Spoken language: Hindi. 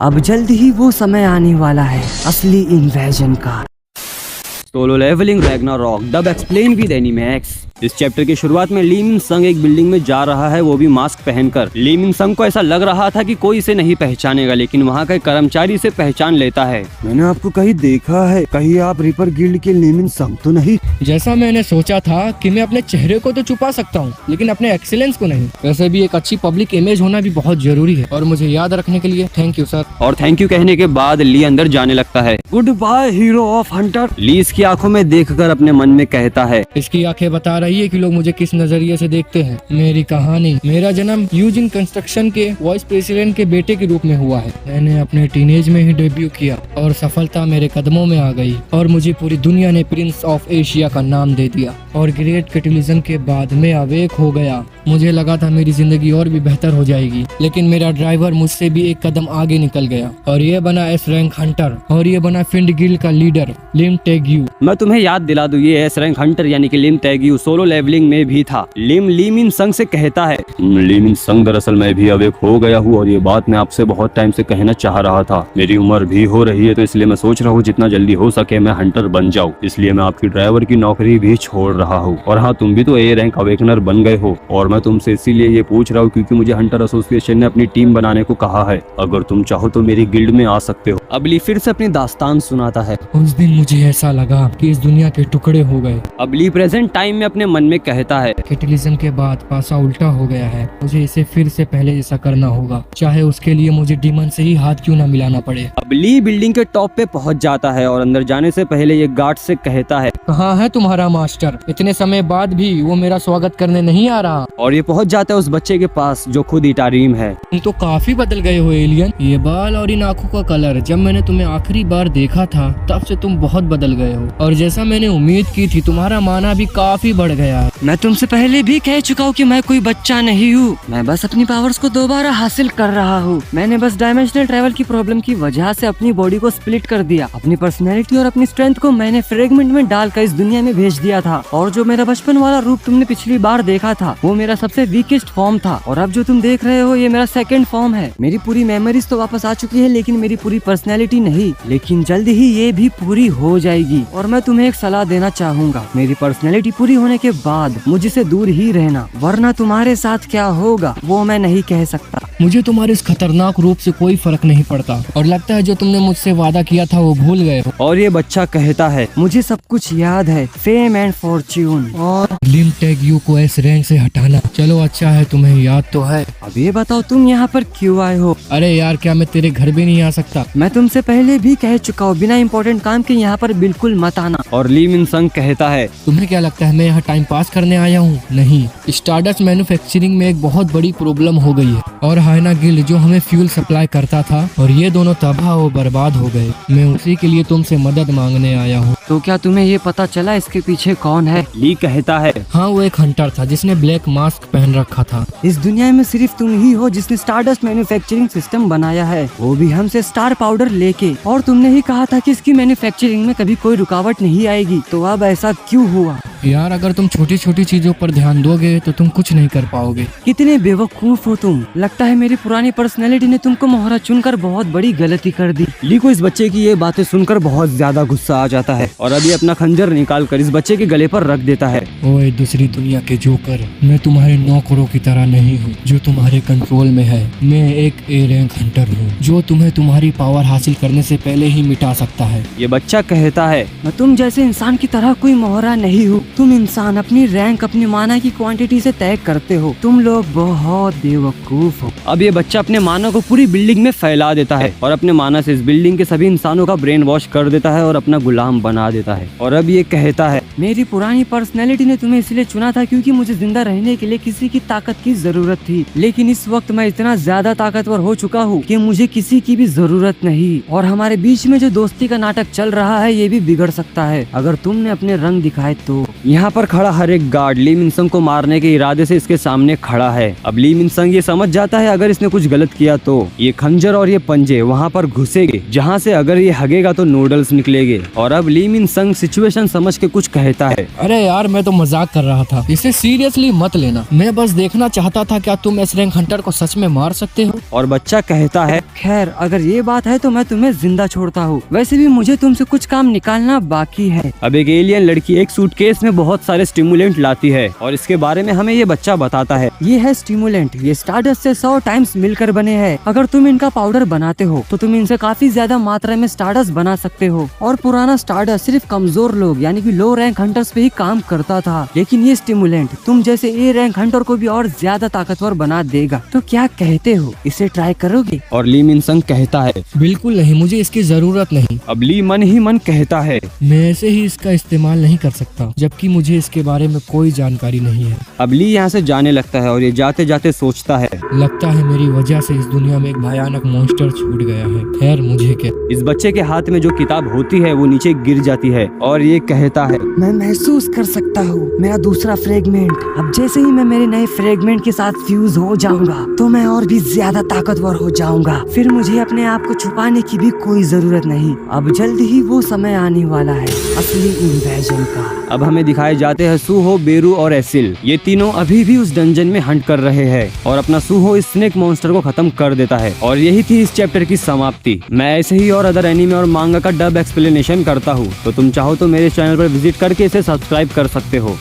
अब जल्द ही वो समय आने वाला है असली इन्वेजन का। Solo Leveling Ragnarok dub explain with Animax. इस चैप्टर की शुरुआत में ली मिंग संग एक बिल्डिंग में जा रहा है, वो भी मास्क पहनकर। ली मिंग संग को ऐसा लग रहा था कि कोई इसे नहीं पहचानेगा, लेकिन वहाँ का एक कर्मचारी इसे पहचान लेता है। मैंने आपको कहीं देखा है, कहीं आप रिपर गिल्ड के ली मिंग संग तो नहीं? जैसा मैंने सोचा था कि मैं अपने चेहरे को तो छुपा सकता हूँ, लेकिन अपने एक्सीलेंस को नहीं। वैसे भी एक अच्छी पब्लिक इमेज होना भी बहुत जरूरी है, और मुझे याद रखने के लिए थैंक यू सर। और थैंक यू कहने के बाद ली अंदर जाने लगता है। Goodbye hero of hunter. Lee इसकी आंखों में देखकर अपने मन में कहता है, इसकी आंखें बता रही है कि लोग मुझे किस नजरिए से देखते हैं। मेरी कहानी, मेरा जन्म यूजिन कंस्ट्रक्शन के वाइस प्रेसिडेंट के बेटे के रूप में हुआ है। मैंने अपने टीनेज में ही डेब्यू किया और सफलता मेरे कदमों में आ गई, और मुझे पूरी दुनिया ने प्रिंस ऑफ एशिया का नाम दे दिया। और ग्रेट कैटलिज्म के बाद मैं अवेक हो गया। मुझे लगा था मेरी जिंदगी और भी बेहतर हो जाएगी, लेकिन मेरा ड्राइवर मुझसे भी एक कदम आगे निकल गया, और ये बना एस रैंक हंटर, और ये बना फिंड गिल्ड का लीडर लिम टेग्यू। मैं तुम्हें याद दिला दूं, ये एस रैंक हंटर यानी कि लिम टेग्यू सोलो लेवलिंग में भी था। लिम ली मिंग संग से कहता है, ली मिंग संग दरअसल मैं भी अवेक हो गया हूँ, और ये बात मैं आपसे बहुत टाइम से कहना चाह रहा था। मेरी उम्र भी हो रही है, तो इसलिए मैं सोच रहा हूँ जितना जल्दी हो सके मैं हंटर बन जाऊँ। इसलिए मैं आपकी ड्राइवर की नौकरी भी छोड़ रहा हूँ। और हाँ, तुम भी तो ए रैंक अवेकनर बन गए हो, और मैं तुमसे इसीलिए ये पूछ रहा हूँ क्योंकि मुझे हंटर एसोसिएशन ने अपनी टीम बनाने को कहा है। अगर तुम चाहो तो मेरी गिल्ड में आ सकते हो। अब ली फिर से अपनी दास्तान सुनाता है। उस दिन मुझे ऐसा लगा कि इस दुनिया के टुकड़े हो गए। अब ली प्रेजेंट टाइम में अपने मन में कहता है, कैटलिज्म के बाद पासा उल्टा हो गया है। मुझे इसे फिर से पहले जैसा करना होगा, चाहे उसके लिए मुझे डीमन से ही हाथ क्यों न मिलाना पड़े। अब ली बिल्डिंग के टॉप पे पहुंच जाता है, और अंदर जाने से पहले ये गार्ड से कहता है, कहाँ है तुम्हारा मास्टर? इतने समय बाद भी वो मेरा स्वागत करने नहीं आ रहा। और ये पहुंच जाता है उस बच्चे के पास जो खुद इटारीम है। तुम तो काफी बदल गए हो एलियन। ये बाल और इन आँखों का कलर, जब मैंने तुम्हें आखिरी बार देखा था तब से तुम बहुत बदल गए हो, और जैसा मैंने उम्मीद की थी तुम्हारा माना भी काफी बढ़ गया है। मैं तुमसे पहले भी कह चुका हूँ कि मैं कोई बच्चा नहीं हूँ। मैं बस अपनी पावर्स को दोबारा हासिल कर रहा हूँ। मैंने बस डायमेंशनल ट्रैवल की प्रॉब्लम की वजह से अपनी बॉडी को स्प्लिट कर दिया। अपनी पर्सनैलिटी और अपनी स्ट्रेंथ को मैंने फ्रेगमेंट में डालकर इस दुनिया में भेज दिया था। और जो मेरा बचपन वाला रूप तुमने पिछली बार देखा था वो मेरा सबसे वीकेस्ट फॉर्म था, और अब जो तुम देख रहे हो ये मेरा सेकंड फॉर्म है। मेरी पूरी मेमोरीज तो वापस आ चुकी है, लेकिन मेरी पूरी पर्सनैलिटी नहीं। लेकिन जल्द ही ये भी पूरी हो जाएगी। और मैं तुम्हें एक सलाह देना चाहूंगा, मेरी पर्सनैलिटी पूरी होने के बाद मुझसे दूर ही रहना, वरना तुम्हारे साथ क्या होगा वो मैं नहीं कह सकता। मुझे तुम्हारे इस खतरनाक रूप से कोई फर्क नहीं पड़ता, और लगता है जो तुमने मुझसे वादा किया था वो भूल गए हो। और ये बच्चा कहता है, मुझे सब कुछ याद है, फेम एंड फॉर्च्यून। और लिम टेग्यू को इस रैंक से हटाना। चलो अच्छा है तुम्हें याद तो है। अब ये बताओ तुम यहाँ पर क्यों आए हो? अरे यार, क्या मैं तेरे घर भी नहीं आ सकता? मैं तुमसे पहले भी कह चुका हूँ, बिना इम्पोर्टेंट काम के यहाँ पर बिल्कुल मत आना। और ली मिंग संग कहता है, तुम्हें क्या लगता है मैं यहाँ टाइम पास करने आया हूँ? नहीं, स्टारडस्ट मैन्युफैक्चरिंग में एक बहुत बड़ी प्रॉब्लम हो गई है, और हाइना गिल्ड जो हमें फ्यूल सप्लाई करता था, और ये दोनों तबाह और बर्बाद हो गए। मैं उसी के लिए तुमसे मदद मांगने आया हूँ। तो क्या तुम्हें ये पता चला इसके पीछे कौन है? ली कहता है, हाँ, वो एक हंटर था जिसने ब्लैक मास्क पहन रखा था। इस दुनिया में सिर्फ तुम ही हो जिसने स्टारडस्ट मैन्युफैक्चरिंग सिस्टम बनाया है, वो भी हमसे स्टार पाउडर लेके। और तुमने ही कहा था कि इसकी मैन्युफैक्चरिंग में कभी कोई रुकावट नहीं आएगी, तो अब ऐसा क्यों हुआ? यार, अगर तुम छोटी छोटी चीजों पर ध्यान दोगे तो तुम कुछ नहीं कर पाओगे। कितने बेवकूफ हो तुम। लगता है मेरी पुरानी पर्सनैलिटी ने तुमको मोहरा चुनकर बहुत बड़ी गलती कर दी। ली को इस बच्चे की ये बातें सुनकर बहुत ज्यादा गुस्सा आ जाता है, और अभी अपना खंजर निकाल कर इस बच्चे के गले पर रख देता है। ओए दूसरी दुनिया के जोकर, मैं तुम्हारे नौकरों की तरह नहीं हूँ जो तुम्हारे कंट्रोल में है। मैं एक ए रैंक हंटर हूँ जो तुम्हें तुम्हारी पावर हासिल करने से पहले ही मिटा सकता है। ये बच्चा कहता है, मैं तुम जैसे इंसान की तरह कोई मोहरा नहीं हूँ। तुम इंसान अपनी रैंक अपनी माना की क्वांटिटी से तय करते हो। तुम लोग बहुत बेवकूफ हो। अब ये बच्चा अपने माना को पूरी बिल्डिंग में फैला देता है, और अपने माना से इस बिल्डिंग के सभी इंसानों का ब्रेन वॉश कर देता है और अपना गुलाम बना देता है। और अब ये कहता है, मेरी पुरानी पर्सनैलिटी ने तुम्हें इसलिए चुना था क्योंकि मुझे जिंदा रहने के लिए किसी की ताकत की जरूरत थी, लेकिन इस वक्त मैं इतना ज्यादा ताकतवर हो चुका हूँ कि मुझे किसी की भी जरूरत नहीं। और हमारे बीच में जो दोस्ती का नाटक चल रहा है ये भी बिगड़ सकता है अगर तुमने अपने रंग दिखाए तो। यहाँ पर खड़ा हर एक गार्ड ली मिनसंग को मारने के इरादे से इसके सामने खड़ा है। अब ली मिनसंग ये समझ जाता है अगर इसने कुछ गलत किया तो ये खंजर और ये पंजे वहाँ पर घुसेंगे, जहाँ से अगर ये हगेगा तो नूडल्स निकलेंगे। और अब ली मिनसंग सिचुएशन समझ के कुछ कहता है। अरे यार मैं तो मजाक कर रहा था, इसे सीरियसली मत लेना। मैं बस देखना चाहता था क्या तुम एस रैंक हंटर को सच में मार सकते हो। और बच्चा कहता है, खैर अगर ये बात है तो मैं तुम्हें जिंदा छोड़ता हूँ, वैसे भी मुझे तुमसे कुछ काम निकालना बाकी है। अब एक एलियन लड़की एक सूटकेस में बहुत सारे स्टिमुलेंट लाती है और इसके बारे में हमें ये बच्चा बताता है। ये है स्टिमुलेंट, ये स्टारडस्ट से 100 टाइम्स मिलकर बने हैं। अगर तुम इनका पाउडर बनाते हो तो तुम इनसे काफी ज्यादा मात्रा में स्टारडस्ट बना सकते हो। और पुराना स्टारडस्ट सिर्फ कमजोर लोग यानी कि लो रैंक हंटर्स पे ही काम करता था, लेकिन ये स्टिमुलेंट तुम जैसे ए रैंक हंटर को भी और ज्यादा ताकतवर बना देगा। तो क्या कहते हो, इसे ट्राई करोगे? और ली मिनसंग कहता है, बिल्कुल नहीं, मुझे इसकी जरूरत नहीं। अब ली मन ही मन कहता है, मैं ऐसे ही इसका इस्तेमाल नहीं कर सकता, जबकि मुझे इसके बारे में कोई जानकारी नहीं है। अब ली यहाँ से जाने लगता है और ये जाते जाते सोचता है, लगता है मेरी वजह से इस दुनिया में एक भयानक मॉन्स्टर छूट गया है। खैर मुझे क्या। इस बच्चे के हाथ में जो किताब होती है वो नीचे गिर जाती है और ये कहता है, मैं महसूस कर सकता हूँ मेरा दूसरा फ्रेगमेंट। अब जैसे ही मैं मेरे नए फ्रेगमेंट के साथ फ्यूज हो जाऊंगा तो मैं और भी ज्यादा ताकतवर हो जाऊंगा। फिर मुझे अपने आप को छुपाने की भी कोई जरूरत नहीं। अब जल्द ही वो समय आने वाला है असली इन्वेजन का। अब हमें दिखाए जाते हैं सूहो, बेरू और एसिल। ये तीनों अभी भी उस डंजन में हंट कर रहे हैं और अपना सूहो इस स्नेक मॉन्स्टर को खत्म कर देता है। और यही थी इस चैप्टर की समाप्ति। मैं ऐसे ही और अदर एनीमे और मांगा का डब एक्सप्लेनेशन करता हूँ, तो तुम चाहो तो मेरे चैनल पर विजिट करके इसे सब्सक्राइब कर सकते हो।